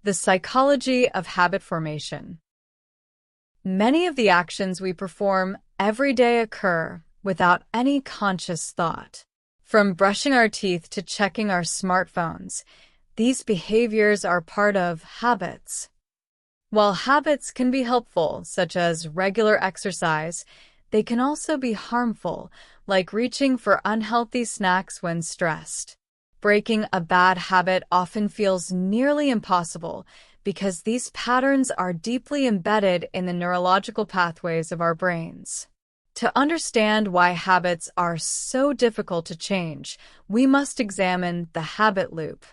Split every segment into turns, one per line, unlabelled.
The psychology of habit formation. Many of the actions we perform every day occur without any conscious thought. From brushing our teeth to checking our smartphones, these behaviors are part of habits. While habits can be helpful, such as regular exercise, they can also be harmful, like reaching for unhealthy snacks when stressed. Breaking a bad habit often feels nearly impossible because these patterns are deeply embedded in the neurological pathways of our brains. To understand why habits are so difficult to change, we must examine the habit loop.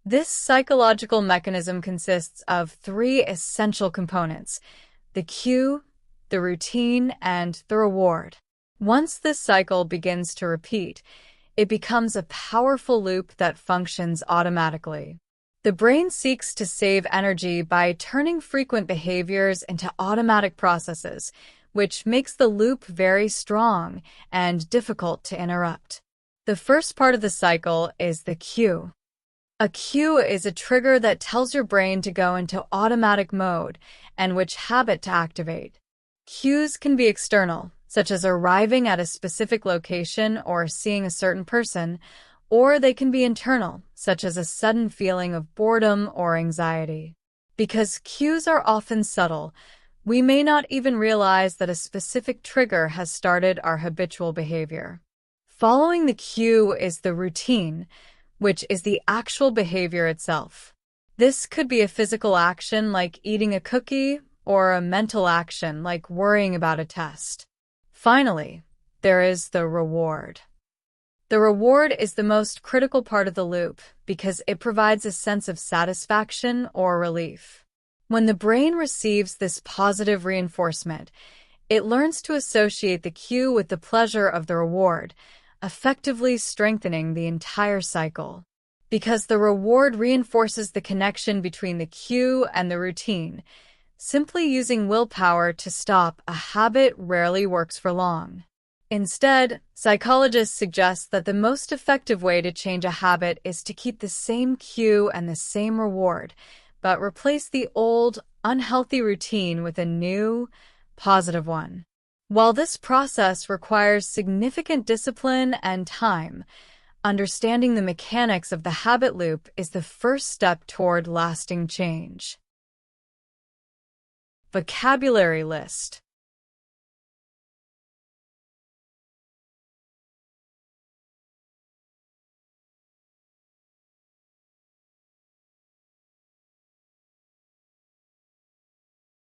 This psychological mechanism consists of three essential components: the cue, the routine, and the reward. Once this cycle begins to repeat, it becomes a powerful loop that functions automatically. The brain seeks to save energy by turning frequent behaviors into automatic processes, which makes the loop very strong and difficult to interrupt. The first part of the cycle is the cue. A cue is a trigger that tells your brain to go into automatic mode and which habit to activate. Cues can be external, such as arriving at a specific location or seeing a certain person, or they can be internal, such as a sudden feeling of boredom or anxiety. Because cues are often subtle, we may not even realize that a specific trigger has started our habitual behavior. Following the cue is the routine, which is the actual behavior itself. This could be a physical action like eating a cookie, or a mental action like worrying about a test. Finally, there is the reward. The reward is the most critical part of the loop because it provides a sense of satisfaction or relief. When the brain receives this positive reinforcement, it learns to associate the cue with the pleasure of the reward, effectively strengthening the entire cycle. Because the reward reinforces the connection between the cue and the routine, simply using willpower to stop a habit rarely works for long. Instead, psychologists suggest that the most effective way to change a habit is to keep the same cue and the same reward, but replace the old, unhealthy routine with a new, positive one. While this process requires significant discipline and time, understanding the mechanics of the habit loop is the first step toward lasting change. Vocabulary list.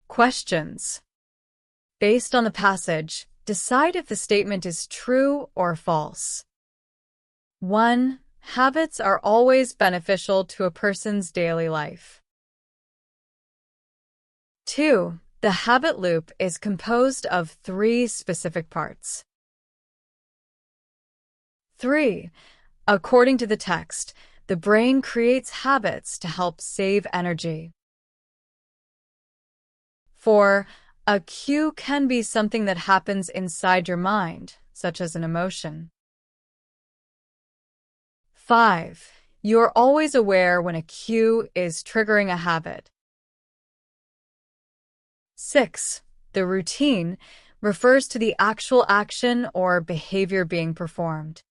Questions. Based on the passage, decide if the statement is true or false. 1. Habits are always beneficial to a person's daily life. 2. The habit loop is composed of 3 specific parts. 3. According to the text, the brain creates habits to help save energy. 4. A cue can be something that happens inside your mind, such as an emotion. 5. You're always aware when a cue is triggering a habit. 6. The routine refers to the actual action or behavior being performed.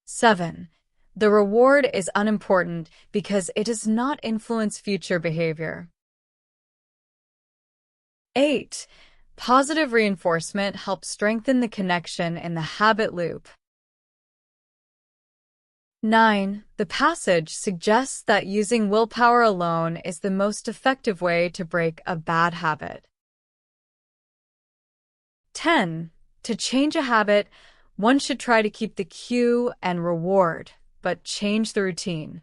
7. The reward is unimportant because it does not influence future behavior. 8. Positive reinforcement helps strengthen the connection in the habit loop. 9. The passage suggests that using willpower alone is the most effective way to break a bad habit. 10. To change a habit, one should try to keep the cue and reward, but change the routine.